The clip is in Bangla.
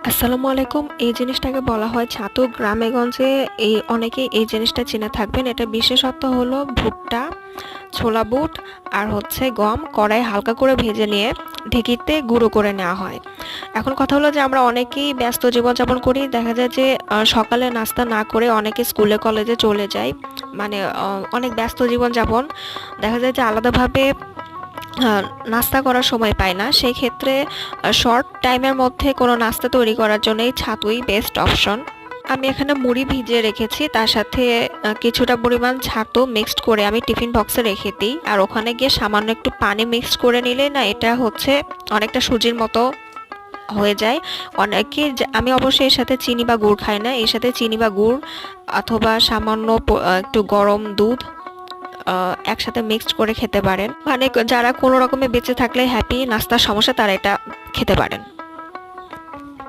আসসালামু আলাইকুম। এই জিনিসটাকে বলা হয় ছাতু। গ্রামে-গঞ্জে অনেকেই এই জিনিসটা চিনে থাকবেন। এটা বিশেষত্ব হলো ভুট্টা, ছোলা বুট আর গম কড়াইয়ে হালকা করে ভেজে নিয়ে ঢেঁকিতে গুঁড়ো করে নেওয়া হয়। এখন কথা হলো যে আমরা অনেকেই ব্যস্ত জীবনযাপন করি। দেখা যায় যে সকালে নাস্তা না করে অনেকে স্কুলে কলেজে চলে যায়। মানে অনেক ব্যস্ত জীবনযাপন। দেখা যায় যে আলাদাভাবে নাস্তা করার সময় পাই না। সেই ক্ষেত্রে শর্ট টাইমের মধ্যে কোনো নাস্তা তৈরি করার জন্য এই ছাতুই বেস্ট অপশন। আমি এখানে মুড়ি ভিজিয়ে রেখেছি, তার সাথে কিছুটা পরিমাণ ছাতু মিক্সড করে আমি টিফিন বক্সে রেখে দিই। আর ওখানে গিয়ে সামান্য একটু পানি মিক্সড করে নিলে না এটা অনেকটা সুজির মতো হয়ে যায়। আমি অবশ্যই এর সাথে চিনি বা গুড় খাই না। এর সাথে চিনি বা গুড় অথবা সামান্য একটু গরম দুধ একসাথে মিক্সড করে খেতে পারেন। মানে যারা কোনো রকমে বেঁচে থাকলে হ্যাপি নাস্তার সমস্যা তারা এটা খেতে পারেন।